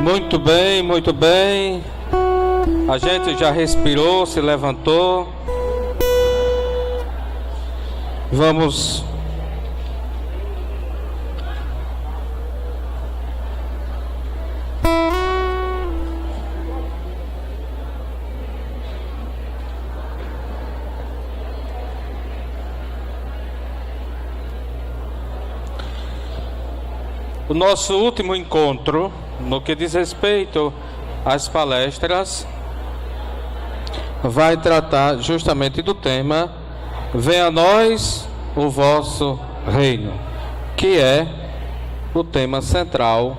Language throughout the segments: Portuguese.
Muito bem, muito bem. A gente já respirou, se levantou. Vamos o nosso último encontro, no que diz respeito às palestras, vai tratar justamente do tema Venha a nós o vosso reino, que é o tema central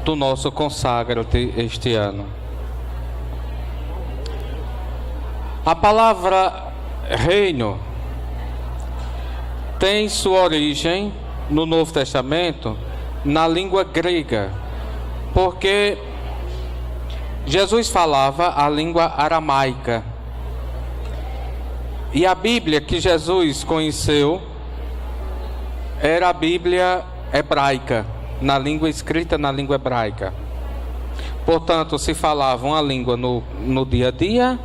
do nosso Consagra-te este ano. A palavra reino tem sua origem no Novo Testamento na língua grega, porque Jesus falava a língua aramaica, e a Bíblia que Jesus conheceu era a Bíblia hebraica, na língua escrita na língua hebraica. Portanto, se falava uma língua no dia a dia,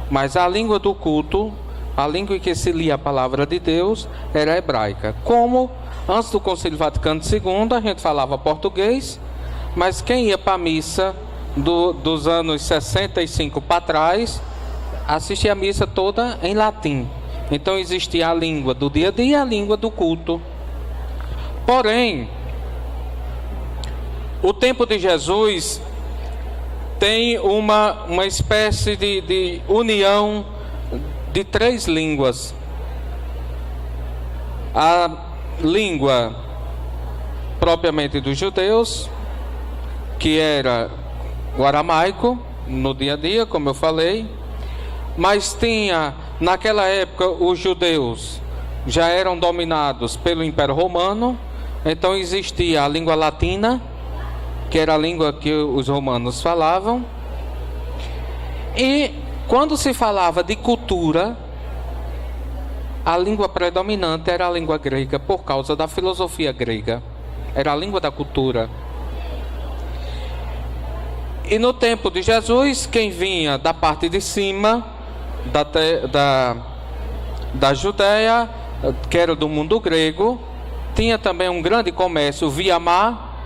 mas a língua do culto, a língua em que se lia a palavra de Deus, era hebraica. Como antes do Concílio Vaticano II, a gente falava português, mas quem ia para a missa dos anos 65 para trás, assistia a missa toda em latim. Então existia a língua do dia a dia e a língua do culto. Porém, o tempo de Jesus tem uma espécie de união de três línguas. A língua propriamente dos judeus, que era o aramaico, no dia a dia, como eu falei, mas tinha, naquela época, os judeus já eram dominados pelo Império Romano, então existia a língua latina, que era a língua que os romanos falavam, e quando se falava de cultura, a língua predominante era a língua grega, por causa da filosofia grega. Era a língua da cultura. E no tempo de Jesus, quem vinha da parte de cima da Judéia, que era do mundo grego, tinha também um grande comércio via mar,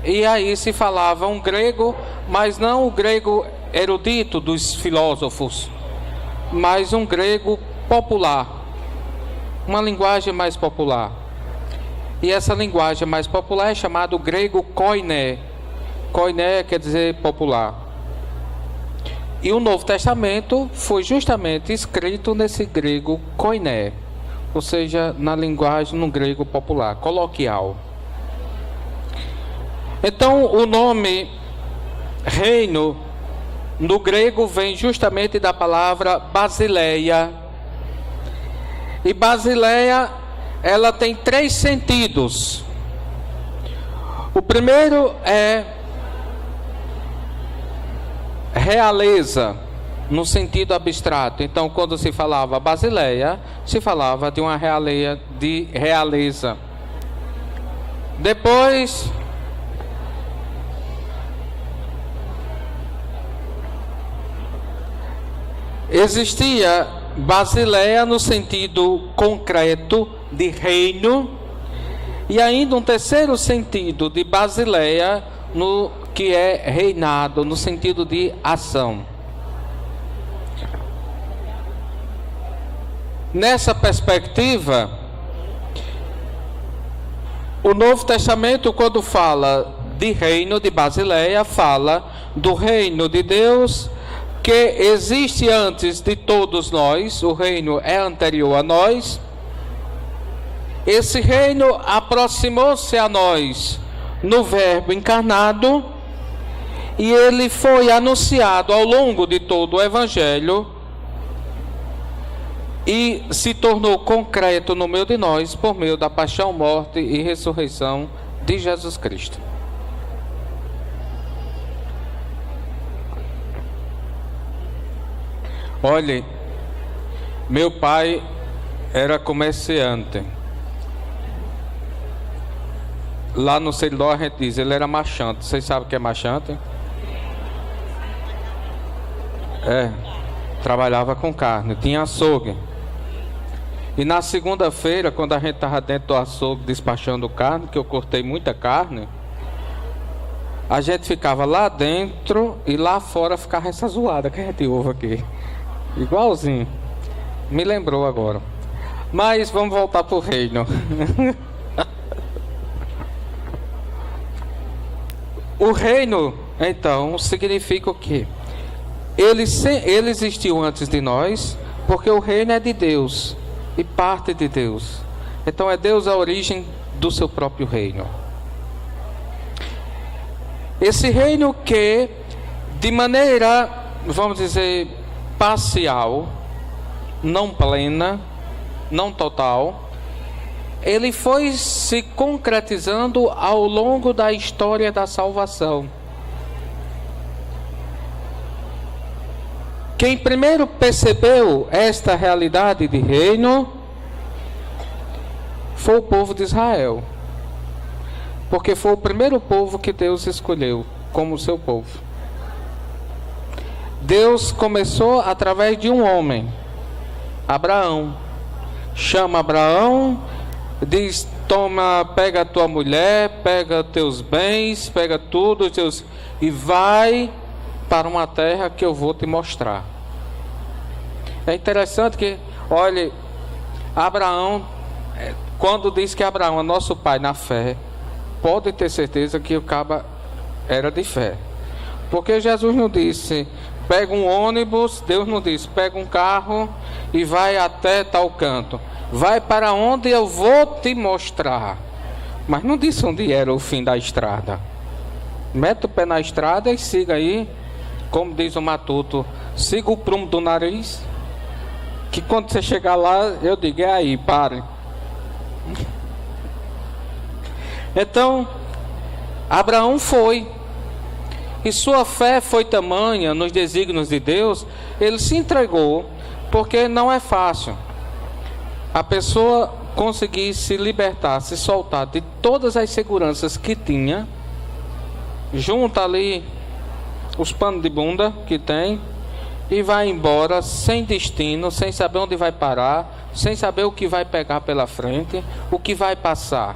e aí se falava um grego, mas não o grego erudito dos filósofos, mas um grego popular, uma linguagem mais popular. E essa linguagem mais popular é chamada grego koiné. Koiné quer dizer popular. E o Novo Testamento foi justamente escrito nesse grego koiné, ou seja, na linguagem no grego popular, coloquial. Então o nome reino no grego vem justamente da palavra basileia. E basileia, ela tem três sentidos. O primeiro é realeza, no sentido abstrato. Então, quando se falava basileia, se falava de uma realeza. Depois, existia basileia no sentido concreto de reino, e ainda um terceiro sentido de basileia, no que é reinado, no sentido de ação. Nessa perspectiva, o Novo Testamento, quando fala de reino, de basileia, fala do reino de Deus, que existe antes de todos nós. O reino é anterior a nós. Esse reino aproximou-se a nós no Verbo encarnado, e ele foi anunciado ao longo de todo o Evangelho e se tornou concreto no meio de nós por meio da paixão, morte e ressurreição de Jesus Cristo. Olhe, meu pai era comerciante. lá no Seridó a gente diz, ele era machante. Vocês sabem o que é machante? Trabalhava com carne, tinha açougue. E na segunda-feira, quando a gente estava dentro do açougue despachando carne, que eu cortei muita carne, a gente ficava lá dentro e lá fora ficava essa zoada que a gente ouve aqui. Igualzinho. Me lembrou agora. Mas vamos voltar para o reino. O reino, então, significa o quê? Ele existiu antes de nós, porque o reino é de Deus e parte de Deus. Então é Deus a origem do seu próprio reino. Esse reino que, de maneira, vamos dizer, parcial, não plena, não total, ele foi se concretizando ao longo da história da salvação. Quem primeiro percebeu esta realidade de reino foi o povo de Israel, porque foi o primeiro povo que Deus escolheu como seu povo. Deus começou através de um homem, Abraão. Chama Abraão, diz: toma, pega a tua mulher, pega teus bens, pega tudo e vai para uma terra que eu vou te mostrar. É interessante que, olhe, Abraão, quando diz que Abraão é nosso pai na fé, pode ter certeza que o caba era de fé. Porque Jesus não disse, pega um ônibus, Deus não disse, pega um carro e vai até tal canto. Vai para onde eu vou te mostrar. Mas não disse onde era o fim da estrada. Mete o pé na estrada e siga aí, como diz o matuto, siga o prumo do nariz, que quando você chegar lá, eu digo, é aí, pare. Então, Abraão foi, e sua fé foi tamanha nos desígnios de Deus, ele se entregou, porque não é fácil a pessoa conseguir se libertar, se soltar de todas as seguranças que tinha, junta ali os panos de bunda que tem e vai embora sem destino, sem saber onde vai parar, sem saber o que vai pegar pela frente, o que vai passar,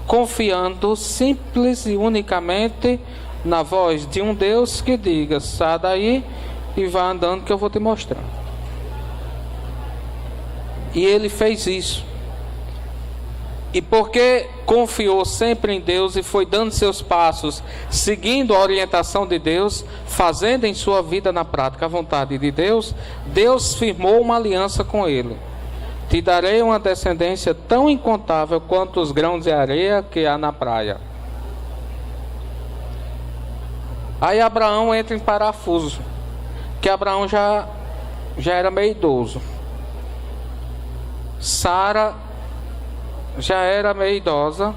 confiando simples e unicamente na voz de um Deus que diga, sai daí e vá andando que eu vou te mostrar. E ele fez isso. E porque confiou sempre em Deus e foi dando seus passos, seguindo a orientação de Deus, fazendo em sua vida na prática a vontade de Deus, Deus firmou uma aliança com ele. Te darei uma descendência tão incontável quanto os grãos de areia que há na praia. Aí Abraão entra em parafuso, que Abraão já era meio idoso. Sara já era meio idosa,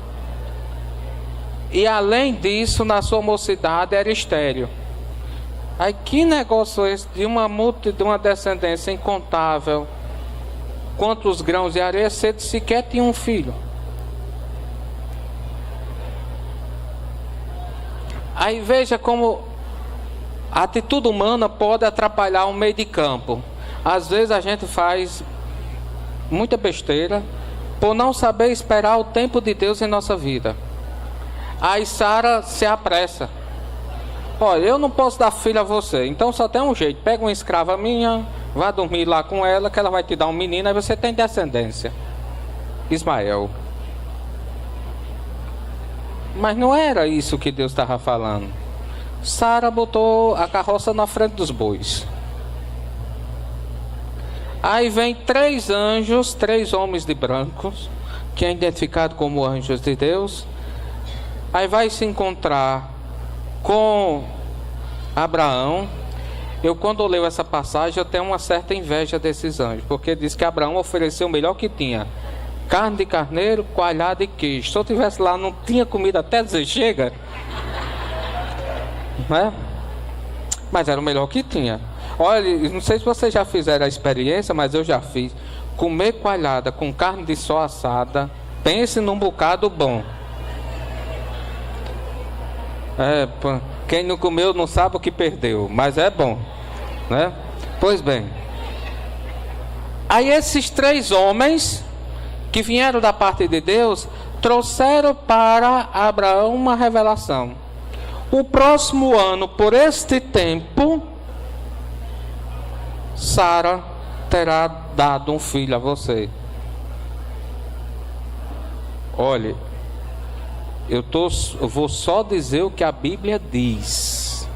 e além disso, na sua mocidade era estéril. Aí que negócio é esse de uma descendência incontável quanto os grãos de areia, cedo sequer tinha um filho. Aí veja como a atitude humana pode atrapalhar um meio de campo. Às vezes a gente faz muita besteira por não saber esperar o tempo de Deus em nossa vida. Aí Sara se apressa. Olha, eu não posso dar filho a você, então só tem um jeito, pega uma escrava minha, vá dormir lá com ela, que ela vai te dar um menino, aí você tem descendência, Ismael. Mas não era isso que Deus estava falando. Sara botou a carroça na frente dos bois. Aí vem 3 anjos, 3 homens de brancos, que é identificado como anjos de Deus. Aí vai se encontrar com Abraão. Eu, quando leio essa passagem, eu tenho uma certa inveja desses anjos, porque diz que Abraão ofereceu o melhor que tinha: carne de carneiro, coalhada e queijo. Se eu estivesse lá, não tinha comida até dizer chega, né? Mas era o melhor que tinha. Olha, não sei se vocês já fizeram a experiência, mas eu já fiz. Comer coalhada com carne de sol assada, pense num bocado bom. Quem não comeu não sabe o que perdeu, mas é bom, né? Pois bem, aí esses 3 homens que vieram da parte de Deus trouxeram para Abraão uma revelação. O próximo ano, por este tempo, Sara terá dado um filho a você. Olhe, eu vou só dizer o que a Bíblia diz.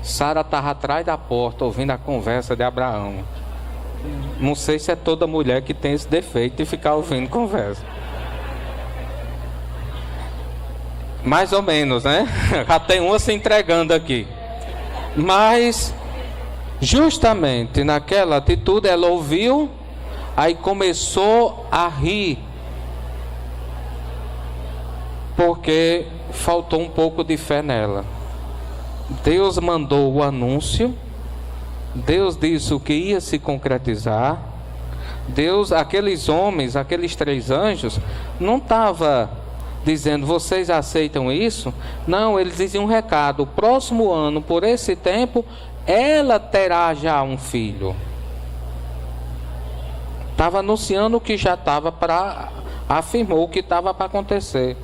Sara estava atrás da porta ouvindo a conversa de Abraão. Não sei se é toda mulher que tem esse defeito de ficar ouvindo conversa. Mais ou menos, né? Já tem uma se entregando aqui. Mas, justamente naquela atitude, ela ouviu, aí começou a rir, porque faltou um pouco de fé nela. Deus mandou o anúncio, Deus disse o que ia se concretizar. Deus, aqueles homens, aqueles 3 anjos, não estavam dizendo, vocês aceitam isso? Não, eles diziam um recado, o próximo ano, por esse tempo, ela terá já um filho. Estava anunciando o que já estava afirmou o que estava para acontecer.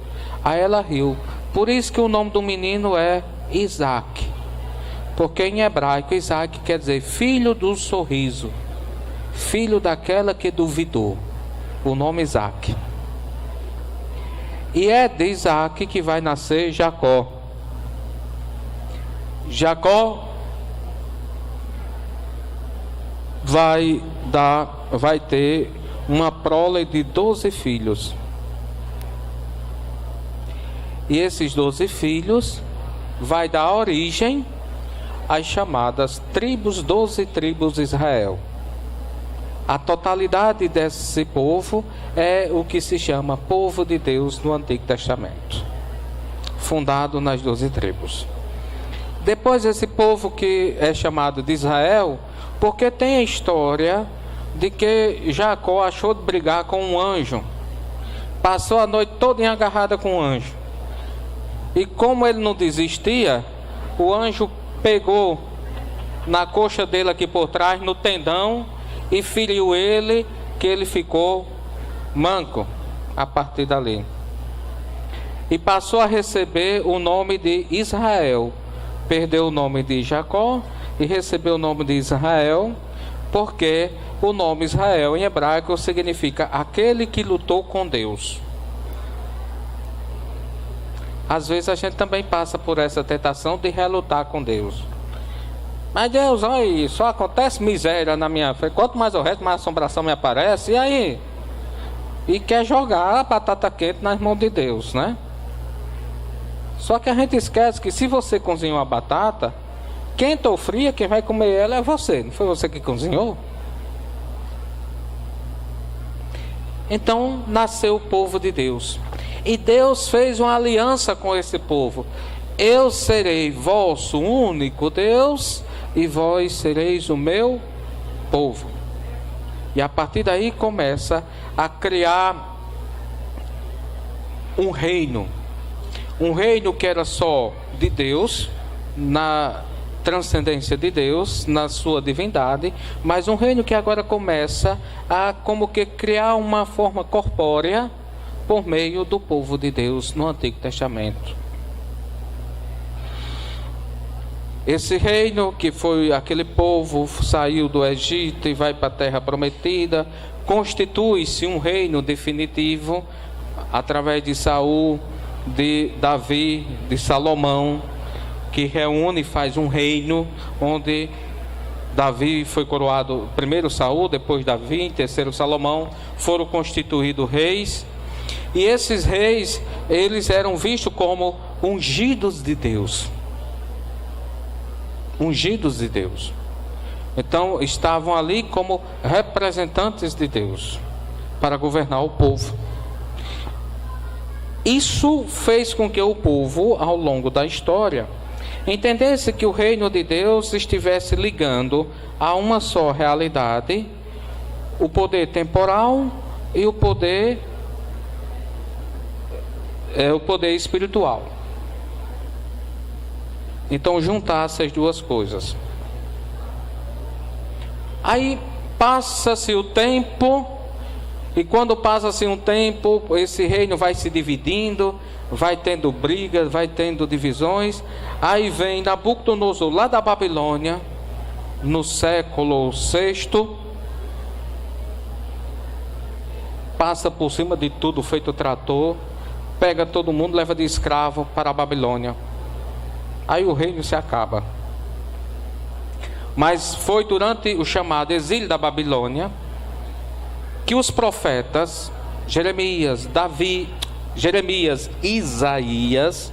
Aí ela riu. Por isso que o nome do menino é Isaac. Porque em hebraico Isaac quer dizer filho do sorriso, filho daquela que duvidou. O nome Isaac. E é de Isaac que vai nascer Jacó. Jacó vai ter uma prole de 12 filhos. E esses 12 filhos vai dar origem às chamadas 12 tribos de Israel. A totalidade desse povo é o que se chama povo de Deus no Antigo Testamento, fundado nas 12 tribos. Depois esse povo que é chamado de Israel, porque tem a história de que Jacó achou de brigar com um anjo, passou a noite toda agarrada com o anjo, e como ele não desistia, o anjo pegou na coxa dele aqui por trás, no tendão, e feriu ele, que ele ficou manco a partir dali. E passou a receber o nome de Israel. Perdeu o nome de Jacó e recebeu o nome de Israel, porque o nome Israel em hebraico significa aquele que lutou com Deus. Às vezes a gente também passa por essa tentação de relutar com Deus. Mas Deus, olha, só acontece miséria na minha frente. Quanto mais eu rezo, mais assombração me aparece. E aí? E quer jogar a batata quente nas mãos de Deus, né? Só que a gente esquece que se você cozinhou a batata, quente ou fria, quem vai comer ela é você. Não foi você que cozinhou? Então nasceu o povo de Deus. E Deus fez uma aliança com esse povo. Eu serei vosso único Deus, e vós sereis o meu povo. E a partir daí começa a criar um reino que era só de Deus, na transcendência de Deus, na sua divindade, mas um reino que agora começa a como que criar uma forma corpórea por meio do povo de Deus no Antigo Testamento. Esse reino, que foi aquele povo, saiu do Egito e vai para a terra prometida, constitui-se um reino definitivo através de Saul, de Davi, de Salomão, que reúne e faz um reino onde Davi foi coroado, primeiro Saul, depois Davi, terceiro Salomão, foram constituídos reis. E esses reis, eles eram vistos como ungidos de Deus. Ungidos de Deus. Então estavam ali como representantes de Deus para governar o povo. Isso fez com que o povo, ao longo da história, entendesse que o reino de Deus estivesse ligando a uma só realidade, o poder temporal e o poder é o poder espiritual. Então juntar essas duas coisas. Aí passa-se o tempo, e quando passa-se um tempo, esse reino vai se dividindo, vai tendo brigas, vai tendo divisões. Aí vem Nabucodonosor lá da Babilônia, no século VI, passa por cima de tudo feito trator, pega todo mundo, leva de escravo para a Babilônia. Aí o reino se acaba. Mas foi durante o chamado exílio da Babilônia que os profetas Jeremias, Isaías,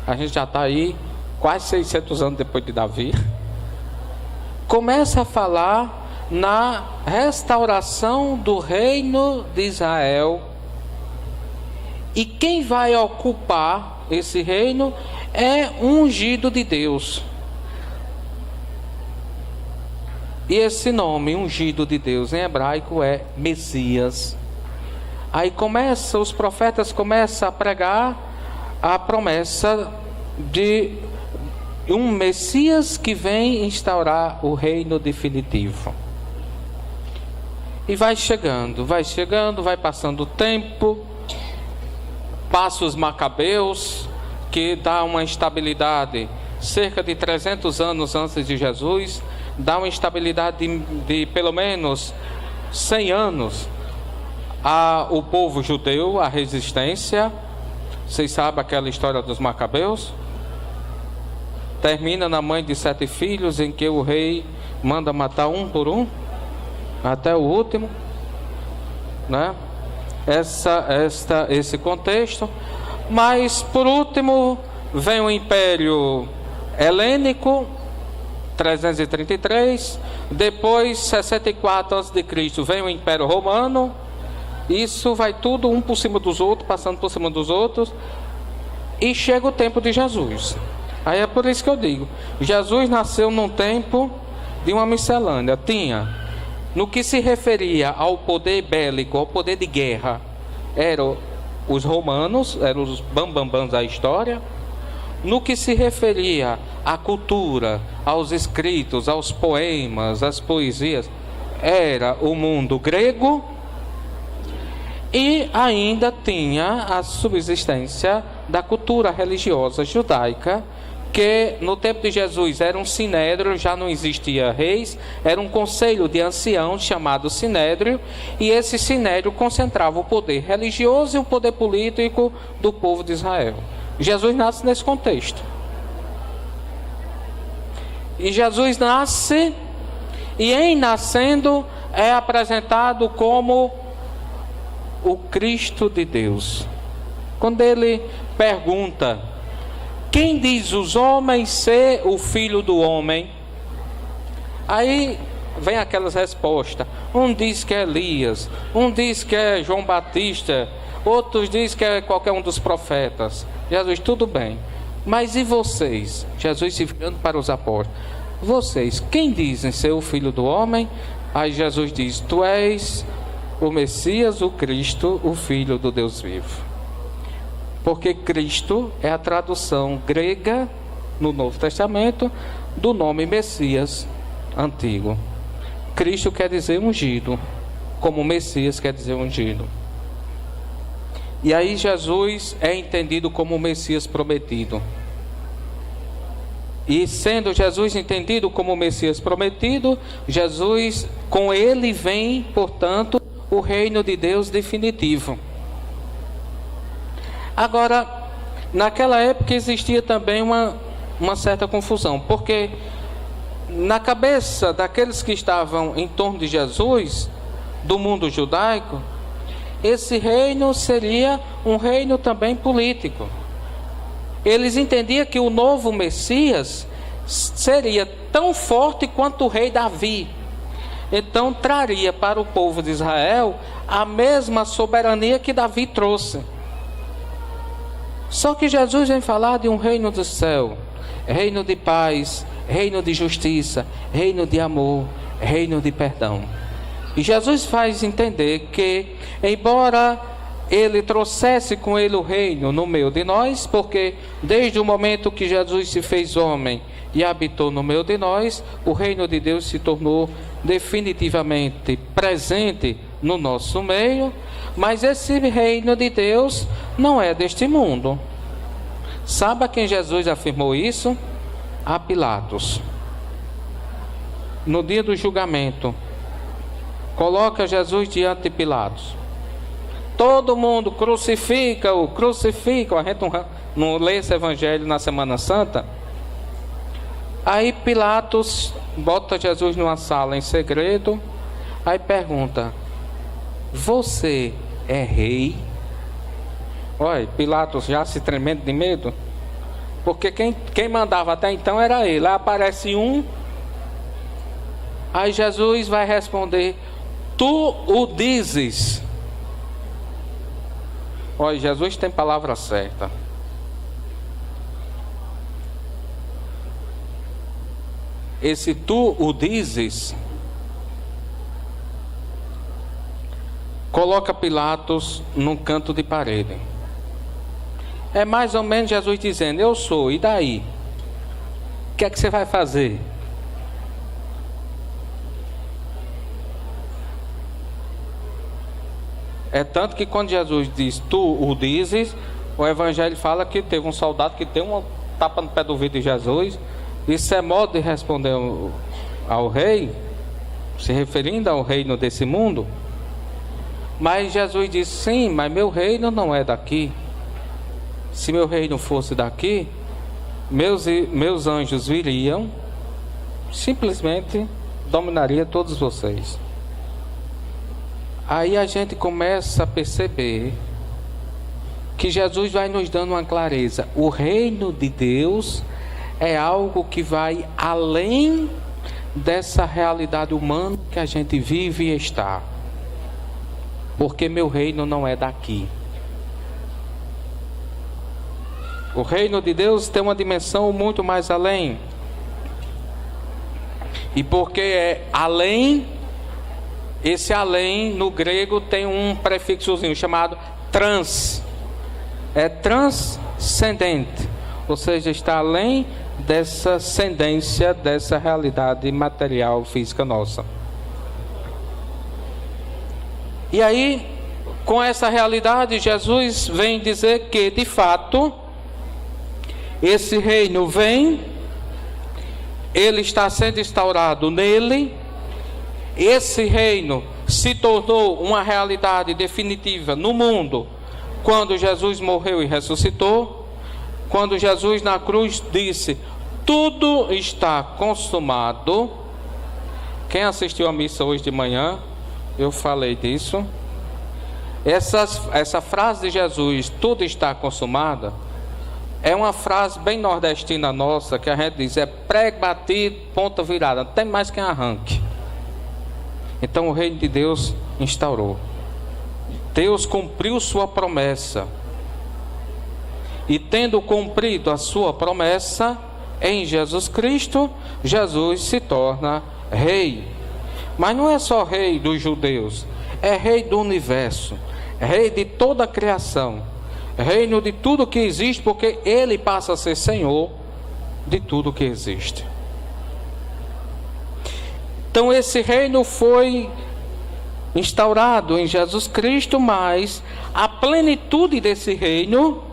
a gente já está aí quase 600 anos depois de Davi, começa a falar na restauração do reino de Israel. E quem vai ocupar esse reino é um ungido de Deus. E esse nome, ungido de Deus, em hebraico é Messias. Aí os profetas começam a pregar a promessa de um Messias que vem instaurar o reino definitivo. E vai chegando, vai passando o tempo, passa os Macabeus, que dá uma instabilidade, cerca de 300 anos antes de Jesus, dá uma instabilidade de pelo menos 100 anos ao povo judeu, a resistência. Vocês sabem aquela história dos Macabeus? Termina na mãe de 7 filhos, em que o rei manda matar um por um, até o último, né? Esse contexto. Mas por último vem o Império Helênico, 333, depois 64 a.C. vem o Império Romano. Isso vai tudo um por cima dos outros, passando por cima dos outros, e chega o tempo de Jesus. Aí é por isso que eu digo, Jesus nasceu num tempo de uma miscelânea. Tinha, no que se referia ao poder bélico, ao poder de guerra, eram os romanos, eram os bambambãs da história. No que se referia à cultura, aos escritos, aos poemas, às poesias, era o mundo grego. E ainda tinha a subsistência da cultura religiosa judaica, que no tempo de Jesus era um sinédrio, já não existia reis, era um conselho de anciãos chamado sinédrio, e esse sinédrio concentrava o poder religioso e o poder político do povo de Israel. Jesus nasce nesse contexto. E Jesus nasce, e em nascendo é apresentado como o Cristo de Deus. Quando ele pergunta: quem diz os homens ser o filho do homem? Aí vem aquelas respostas. Um diz que é Elias, um diz que é João Batista, outros diz que é qualquer um dos profetas. Jesus, tudo bem, mas e vocês? Jesus se virando para os apóstolos: vocês, quem dizem ser o filho do homem? Aí Jesus diz: tu és o Messias, o Cristo, o Filho do Deus vivo. Porque Cristo é a tradução grega no Novo Testamento do nome Messias antigo. Cristo quer dizer ungido, como Messias quer dizer ungido. E aí Jesus é entendido como o Messias prometido. E sendo Jesus entendido como o Messias prometido, Jesus, com ele vem, portanto, o reino de Deus definitivo. Agora, naquela época existia também uma certa confusão, porque na cabeça daqueles que estavam em torno de Jesus, do mundo judaico, esse reino seria um reino também político. Eles entendiam que o novo Messias seria tão forte quanto o rei Davi. Então traria para o povo de Israel a mesma soberania que Davi trouxe. Só que Jesus vem falar de um reino do céu, reino de paz, reino de justiça, reino de amor, reino de perdão. E Jesus faz entender que, embora ele trouxesse com ele o reino no meio de nós, porque desde o momento que Jesus se fez homem e habitou no meio de nós, o reino de Deus se tornou definitivamente presente no nosso meio. Mas esse reino de Deus não é deste mundo. Sabe a quem Jesus afirmou isso? A Pilatos. No dia do julgamento, coloca Jesus diante de Pilatos. Todo mundo crucifica-o, crucifica-o. A gente não lê esse evangelho na Semana Santa. Aí Pilatos bota Jesus numa sala em segredo. Aí pergunta: você é rei? Olha, Pilatos já se tremendo de medo, porque quem mandava até então era ele. Aí aparece um. Aí Jesus vai responder: tu o dizes. Olha, Jesus tem palavra certa. Esse tu o dizes coloca Pilatos num canto de parede. É mais ou menos Jesus dizendo: eu sou, e daí? O que é que você vai fazer? É tanto que quando Jesus diz tu o dizes, o evangelho fala que teve um soldado que deu uma tapa no pé do vidro de Jesus. Isso é modo de responder ao rei, se referindo ao reino desse mundo. Mas Jesus disse: sim, mas meu reino não é daqui. Se meu reino fosse daqui, meus anjos viriam, simplesmente dominaria todos vocês. Aí a gente começa a perceber que Jesus vai nos dando uma clareza. O reino de Deus é algo que vai além dessa realidade humana que a gente vive e está. Porque meu reino não é daqui. O reino de Deus tem uma dimensão muito mais além. E porque é além, esse além no grego tem um prefixozinho chamado trans. É transcendente, ou seja, está além dessa ascendência, dessa realidade material, física nossa. E aí, com essa realidade, Jesus vem dizer que, de fato, esse reino vem, ele está sendo instaurado nele. Esse reino se tornou uma realidade definitiva no mundo quando Jesus morreu e ressuscitou. Quando Jesus na cruz disse: tudo está consumado. Quem assistiu a missa hoje de manhã, eu falei disso. Essa frase de Jesus, tudo está consumado, é uma frase bem nordestina nossa, que a gente diz: é prego batido, ponta virada, não tem mais quem arranque. Então o reino de Deus instaurou. Deus cumpriu sua promessa. E tendo cumprido a sua promessa em Jesus Cristo, Jesus se torna rei. Mas não é só rei dos judeus, é rei do universo, é rei de toda a criação, é reino de tudo que existe, porque ele passa a ser senhor de tudo que existe. Então esse reino foi instaurado em Jesus Cristo, mas a plenitude desse reino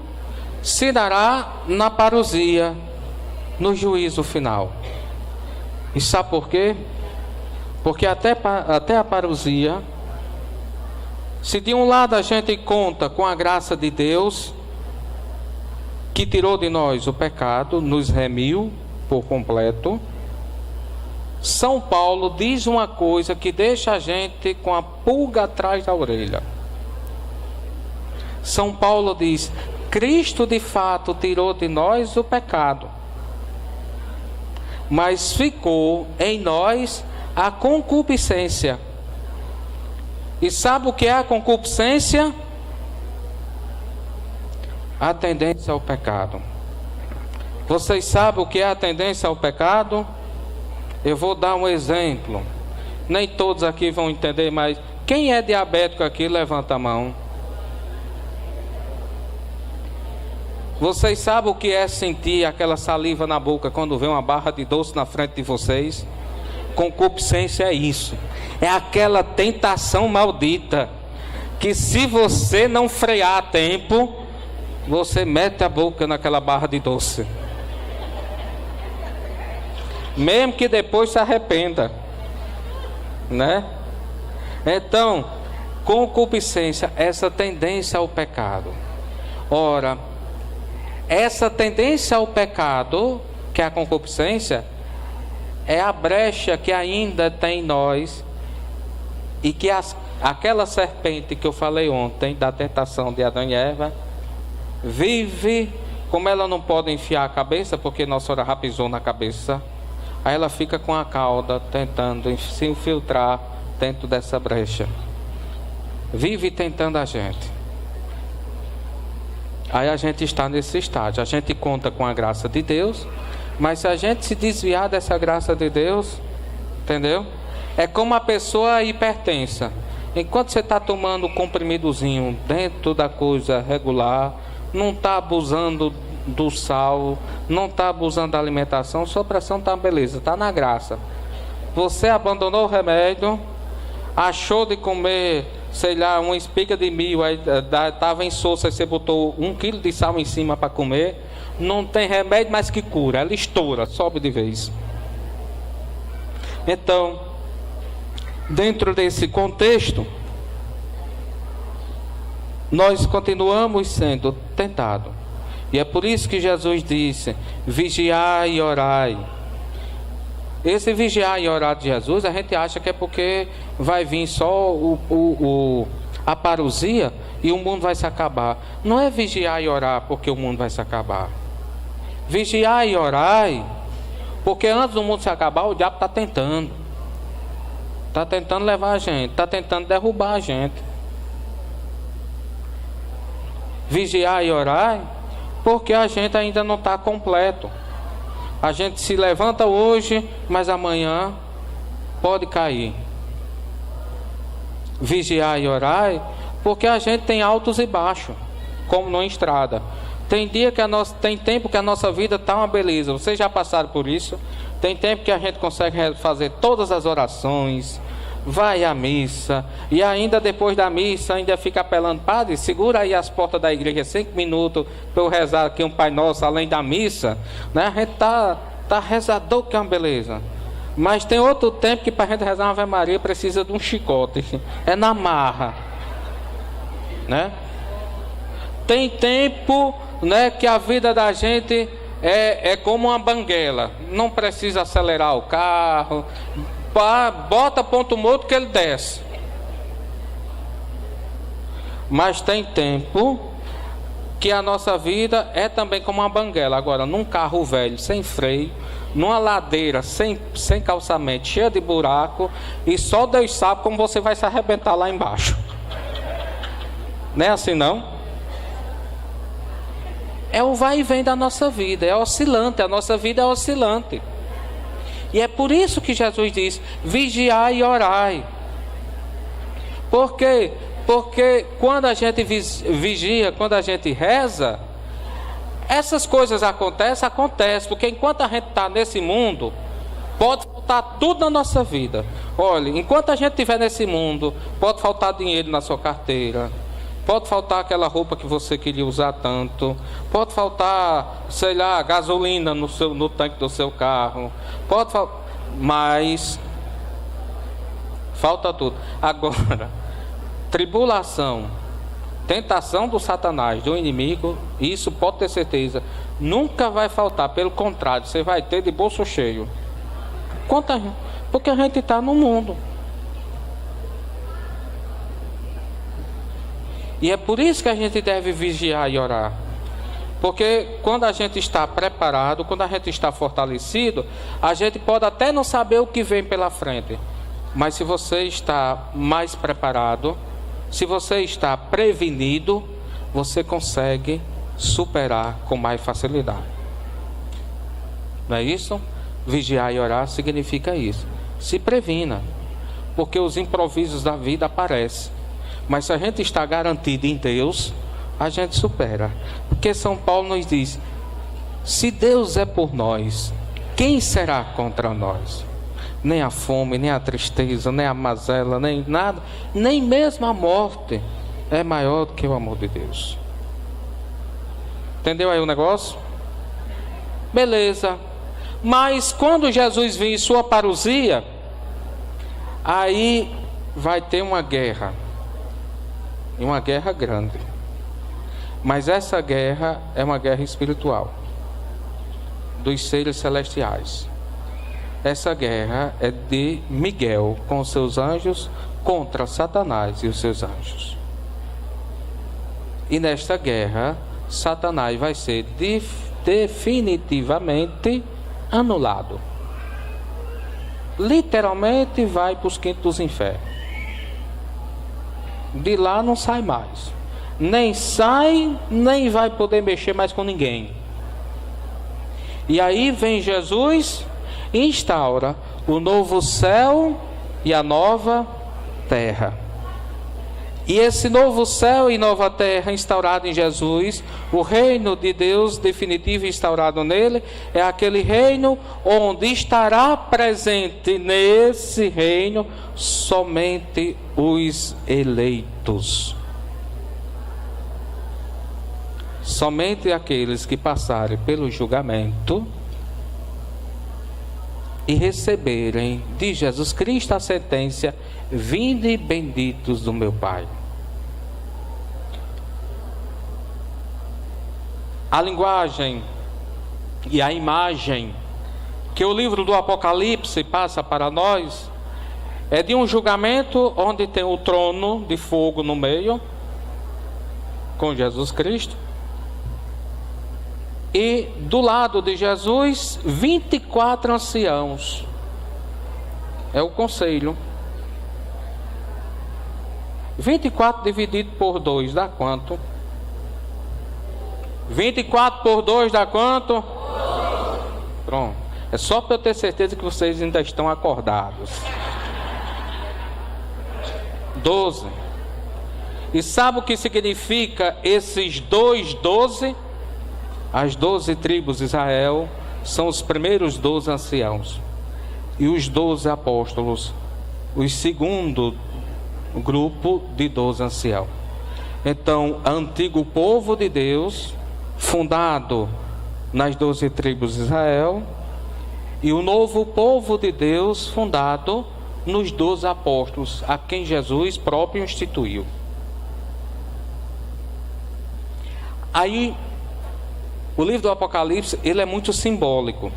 se dará na parousia, no juízo final. E sabe por quê? Porque até a parousia, se de um lado a gente conta com a graça de Deus, que tirou de nós o pecado, nos remiu por completo, São Paulo diz uma coisa que deixa a gente com a pulga atrás da orelha. São Paulo diz: Cristo de fato tirou de nós o pecado, mas ficou em nós a concupiscência. E sabe o que é a concupiscência? A tendência ao pecado. Vocês sabem o que é a tendência ao pecado? Eu vou dar um exemplo. Nem todos aqui vão entender, mas quem é diabético aqui, levanta a mão. Vocês sabem o que é sentir aquela saliva na boca quando vê uma barra de doce na frente de vocês? Concupiscência é isso. É aquela tentação maldita que, se você não frear a tempo, você mete a boca naquela barra de doce, mesmo que depois se arrependa, né? Então, concupiscência, essa tendência ao pecado. Ora, essa tendência ao pecado, que é a concupiscência, é a brecha que ainda tem em nós, e que aquela serpente que eu falei ontem, da tentação de Adão e Eva, vive, como ela não pode enfiar a cabeça, porque Nossa Senhora já pisou na cabeça, aí ela fica com a cauda tentando se infiltrar dentro dessa brecha, vive tentando a gente. Aí a gente está nesse estágio, a gente conta com a graça de Deus, mas se a gente se desviar dessa graça de Deus, entendeu? É como a pessoa hipertensa. Enquanto você está tomando um comprimidozinho dentro da coisa regular, não está abusando do sal, não está abusando da alimentação, sua pressão está beleza, está na graça. Você abandonou o remédio, achou de comer, sei lá, uma espiga de milho, aí estava insossa, aí você botou 1 quilo de sal em cima para comer, não tem remédio mais que cura, ela estoura, sobe de vez. Então, dentro desse contexto, nós continuamos sendo tentados. E é por isso que Jesus disse: vigiai e orai. Esse vigiar e orar de Jesus, a gente acha que é porque vai vir só a parousia e o mundo vai se acabar. Não é vigiar e orar porque o mundo vai se acabar. Vigiar e orai porque antes do mundo se acabar, o diabo está tentando. Está tentando levar a gente, está tentando derrubar a gente. Vigiar e orar porque a gente ainda não está completo. A gente se levanta hoje, mas amanhã pode cair. Vigiar e orar porque a gente tem altos e baixos, como numa estrada. Tem tempo que a nossa vida está uma beleza. Vocês já passaram por isso? Tem tempo que a gente consegue fazer todas as orações, vai à missa, e ainda depois da missa ainda fica apelando: padre, segura aí as portas da igreja 5 minutos para eu rezar aqui um Pai Nosso além da missa, né? A gente tá rezador, que é uma beleza. Mas tem outro tempo que para a gente rezar uma Ave Maria precisa de um chicote, é na marra, né? Tem tempo, né, que a vida da gente é como uma banguela, não precisa acelerar o carro, bota ponto morto que ele desce. Mas tem tempo que a nossa vida é também como uma banguela. Agora, num carro velho, sem freio, numa ladeira sem calçamento, cheia de buraco, e só Deus sabe como você vai se arrebentar lá embaixo. Não é assim não? É o vai e vem da nossa vida, é oscilante, a nossa vida é oscilante. E é por isso que Jesus diz: vigiai e orai. Por quê? Porque quando a gente vigia, quando a gente reza, essas coisas acontecem, porque enquanto a gente está nesse mundo, pode faltar tudo na nossa vida. Olha, enquanto a gente estiver nesse mundo, pode faltar dinheiro na sua carteira, pode faltar aquela roupa que você queria usar tanto, pode faltar, sei lá, gasolina no tanque do seu carro, pode faltar, mas falta tudo. Agora, tribulação, tentação do Satanás, do inimigo, isso pode ter certeza, nunca vai faltar. Pelo contrário, você vai ter de bolso cheio. Porque a gente está no mundo. E é por isso que a gente deve vigiar e orar. Porque quando a gente está preparado, quando a gente está fortalecido, a gente pode até não saber o que vem pela frente. Mas se você está mais preparado, se você está prevenido, você consegue superar com mais facilidade. Não é isso? Vigiar e orar significa isso. Se previna, porque os improvisos da vida aparecem. Mas se a gente está garantido em Deus, a gente supera. Porque São Paulo nos diz: se Deus é por nós, quem será contra nós? Nem a fome, nem a tristeza, nem a mazela, nem nada, nem mesmo a morte é maior do que o amor de Deus. Entendeu aí o negócio? Beleza. Mas quando Jesus vir em sua parousia, aí vai ter uma guerra. E uma guerra grande. Mas essa guerra é uma guerra espiritual, dos seres celestiais. Essa guerra é de Miguel com os seus anjos contra Satanás e os seus anjos. E nesta guerra, Satanás vai ser definitivamente anulado. Literalmente vai para os quintos dos infernos. De lá não sai mais. Nem sai, nem vai poder mexer mais com ninguém. E aí vem Jesus e instaura o novo céu e a nova terra. E esse novo céu e nova terra instaurado em Jesus, o reino de Deus definitivo instaurado nele, é aquele reino onde estará presente nesse reino somente os eleitos. Somente aqueles que passarem pelo julgamento e receberem de Jesus Cristo a sentença: vinde benditos do meu Pai. A linguagem e a imagem que o livro do Apocalipse passa para nós é de um julgamento onde tem o trono de fogo no meio, com Jesus Cristo, e do lado de Jesus 24 anciãos. É o conselho. 24 dividido por 2 dá quanto? 24 por 2 dá quanto? Pronto. É só para eu ter certeza que vocês ainda estão acordados. 12. E sabe o que significa esses 12? As 12 tribos de Israel são os primeiros 12 anciãos. E os 12 apóstolos, o segundo grupo de 12 anciãos. Então, antigo povo de Deus, fundado nas 12 tribos de Israel, e o novo povo de Deus, fundado nos 12 apóstolos, a quem Jesus próprio instituiu. Aí, o livro do Apocalipse, ele é muito simbólico.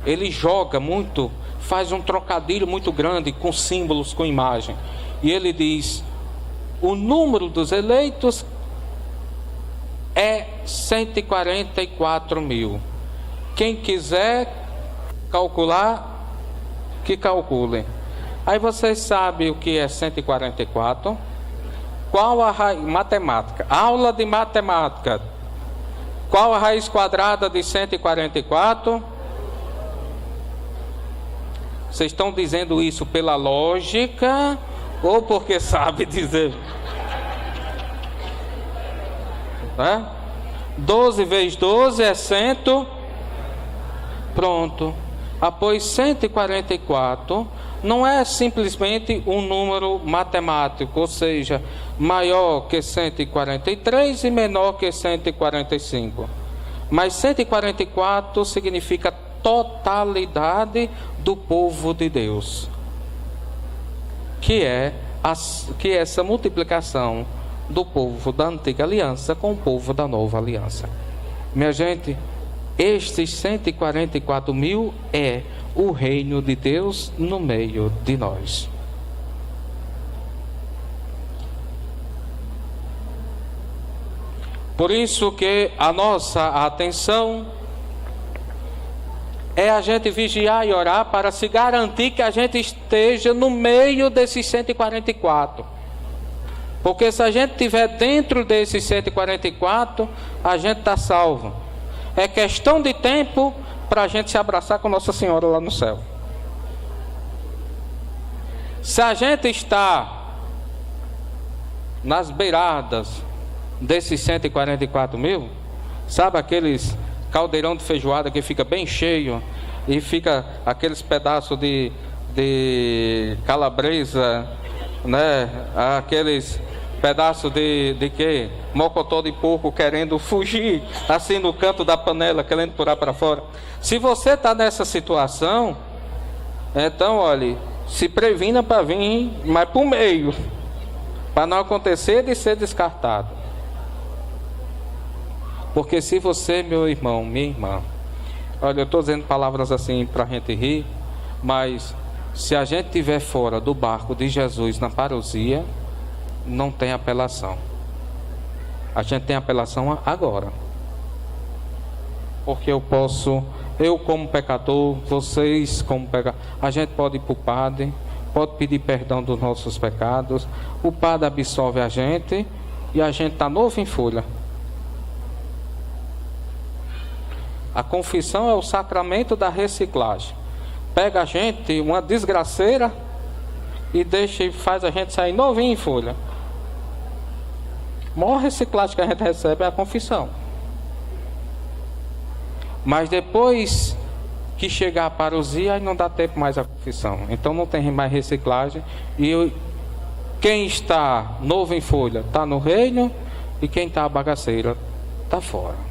Ele joga muito, faz um trocadilho muito grande com símbolos, com imagem. E ele diz: o número dos eleitos é 144 mil. Quem quiser calcular, que calcule. Aí vocês sabem o que é 144? Qual a raiz? Matemática. Aula de matemática. Qual a raiz quadrada de 144? Vocês estão dizendo isso pela lógica ou porque sabe dizer? 12 vezes 12 é 100. Pronto. Após 144 não é simplesmente um número matemático, ou seja, maior que 143 e menor que 145. Mas 144 significa totalidade do povo de Deus, que é essa multiplicação do povo da antiga aliança com o povo da nova aliança. Minha gente, estes 144 mil é o reino de Deus no meio de nós. Por isso que a nossa atenção é a gente vigiar e orar para se garantir que a gente esteja no meio desses 144. Porque se a gente estiver dentro desses 144, a gente está salvo. É questão de tempo para a gente se abraçar com Nossa Senhora lá no céu. Se a gente está nas beiradas, desses 144 mil? Sabe aqueles caldeirão de feijoada que fica bem cheio e fica aqueles pedaços de calabresa, né? Aqueles pedaços de quê? Mocotó de porco querendo fugir assim no canto da panela, querendo pular para fora. Se você está nessa situação, então olhe, se previna para vir mais para o meio, para não acontecer de ser descartado. Porque se você, meu irmão, minha irmã, olha, eu estou dizendo palavras assim para a gente rir, mas se a gente estiver fora do barco de Jesus na parousia, não tem apelação. A gente tem apelação agora. Porque eu como pecador, vocês como pecador, a gente pode ir para o padre, pode pedir perdão dos nossos pecados, o padre absolve a gente e a gente está novo em folha. A confissão é o sacramento da reciclagem. Pega a gente, uma desgraceira, e faz a gente sair novinho em folha. A maior reciclagem que a gente recebe é a confissão. Mas depois que chegar a parousia, aí não dá tempo mais a confissão. Então não tem mais reciclagem. E quem está novo em folha está no reino, e quem está bagaceira está fora.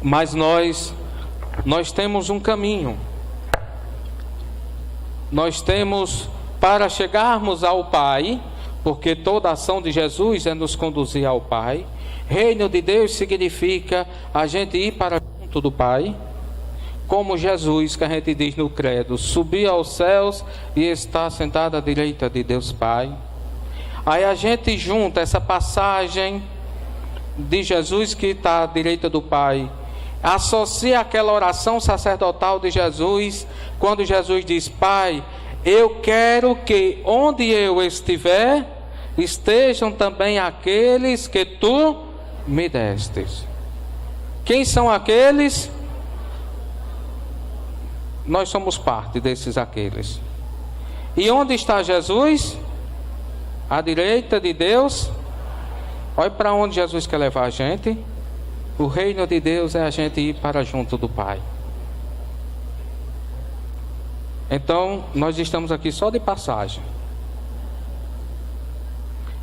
Mas nós temos um caminho. Nós temos, para chegarmos ao Pai, porque toda a ação de Jesus é nos conduzir ao Pai. Reino de Deus significa a gente ir para junto do Pai, como Jesus, que a gente diz no credo, subir aos céus e está sentado à direita de Deus Pai. Aí a gente junta essa passagem de Jesus que está à direita do Pai, associa aquela oração sacerdotal de Jesus, quando Jesus diz: Pai, eu quero que onde eu estiver, estejam também aqueles que tu me destes. Quem são aqueles? Nós somos parte desses aqueles. E onde está Jesus? À direita de Deus. Olha para onde Jesus quer levar a gente. O reino de Deus é a gente ir para junto do Pai. Então, nós estamos aqui só de passagem.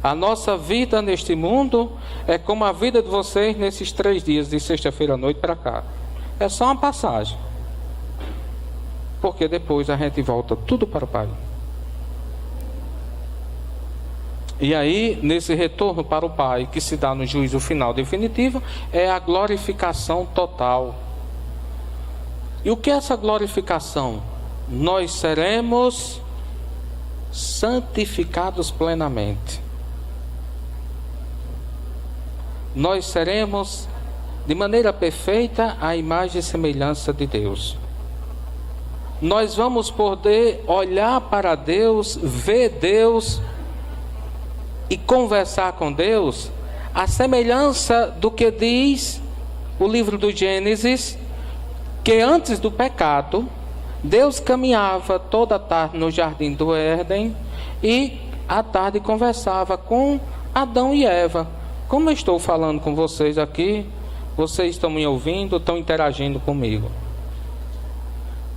A nossa vida neste mundo é como a vida de vocês nesses 3 dias, de sexta-feira à noite para cá. É só uma passagem. Porque depois a gente volta tudo para o Pai. E aí, nesse retorno para o Pai, que se dá no juízo final definitivo, é a glorificação total. E o que é essa glorificação? Nós seremos santificados plenamente. Nós seremos, de maneira perfeita, a imagem e semelhança de Deus. Nós vamos poder olhar para Deus, ver Deus e conversar com Deus, a semelhança do que diz o livro do Gênesis, que antes do pecado, Deus caminhava toda a tarde no jardim do Éden e à tarde conversava com Adão e Eva. Como eu estou falando com vocês aqui, vocês estão me ouvindo, estão interagindo comigo.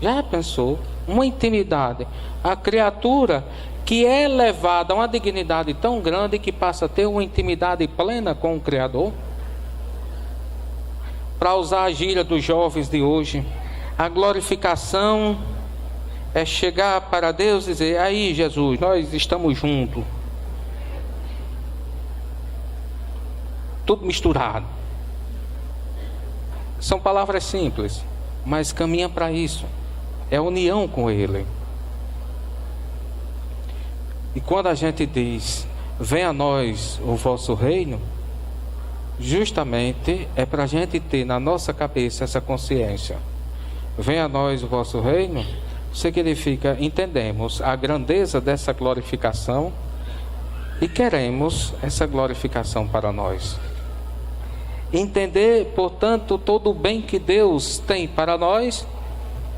Já pensou? Uma intimidade. A criatura que é levada a uma dignidade tão grande que passa a ter uma intimidade plena com o Criador. Para usar a gíria dos jovens de hoje, a glorificação é chegar para Deus e dizer: aí Jesus, nós estamos juntos. Tudo misturado. São palavras simples, mas caminha para isso. É união com Ele. E quando a gente diz: venha a nós o vosso reino, justamente é para a gente ter na nossa cabeça essa consciência. Venha a nós o vosso reino significa entendemos a grandeza dessa glorificação e queremos essa glorificação para nós. Entender, portanto, todo o bem que Deus tem para nós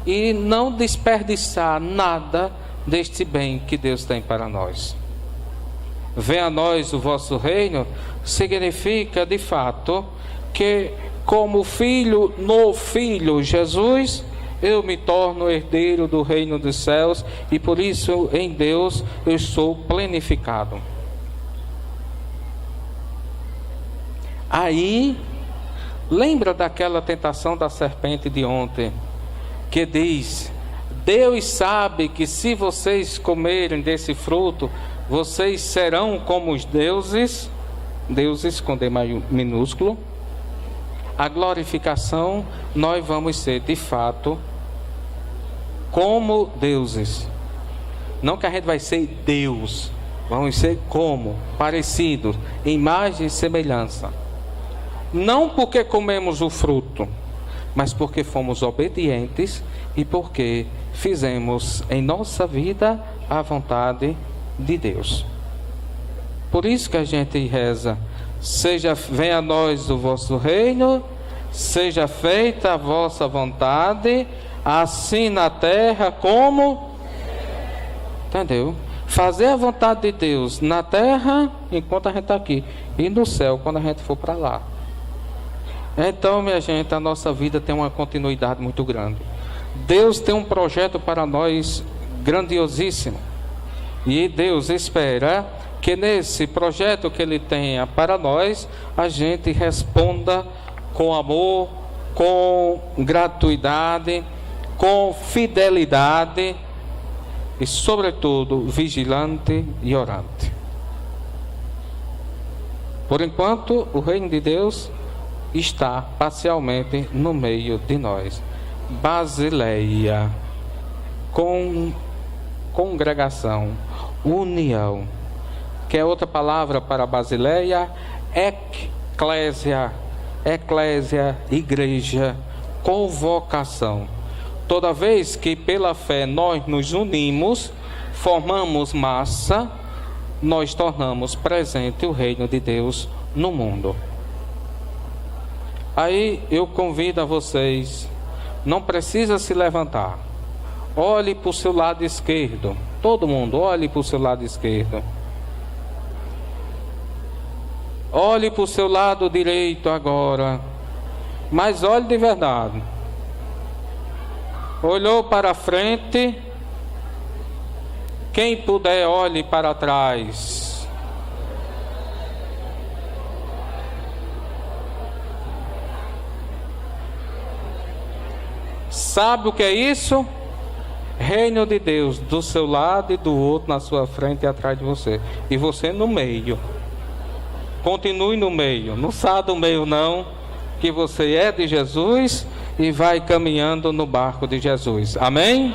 e não desperdiçar nada deste bem que Deus tem para nós. venha a nós o vosso reino, significa de fato que, como filho no Filho Jesus, eu me torno herdeiro do reino dos céus, e por isso em Deus eu sou plenificado. Aí, lembra daquela tentação da serpente de ontem, que diz: Deus sabe que se vocês comerem desse fruto, vocês serão como os deuses, deuses com D minúsculo. A glorificação, nós vamos ser de fato como deuses. Não que a gente vai ser Deus, vamos ser como, parecidos, imagem e semelhança. Não porque comemos o fruto, mas porque fomos obedientes e porque fizemos em nossa vida a vontade de Deus. Por isso que a gente reza: venha a nós o vosso reino, seja feita a vossa vontade, assim na terra como... Entendeu? Fazer a vontade de Deus na terra, enquanto a gente está aqui, e no céu, quando a gente for para lá. Então, minha gente, a nossa vida tem uma continuidade muito grande. Deus tem um projeto para nós grandiosíssimo. E Deus espera que nesse projeto que Ele tenha para nós, a gente responda com amor, com gratuidade, com fidelidade e, sobretudo, vigilante e orante. Por enquanto, o reino de Deus está parcialmente no meio de nós. Basileia, congregação, união, que é outra palavra para Basileia, eclésia, igreja, convocação. Toda vez que pela fé nós nos unimos, formamos massa, nós tornamos presente o reino de Deus no mundo. Aí eu convido a vocês, não precisa se levantar, olhe para o seu lado esquerdo, todo mundo olhe para o seu lado esquerdo. Olhe para o seu lado direito agora, mas olhe de verdade. Olhou para frente, quem puder olhe para trás. Sabe o que é isso? Reino de Deus do seu lado e do outro, na sua frente e atrás de você, e você no meio. Continue no meio, não saia do meio não, que você é de Jesus e vai caminhando no barco de Jesus. Amém?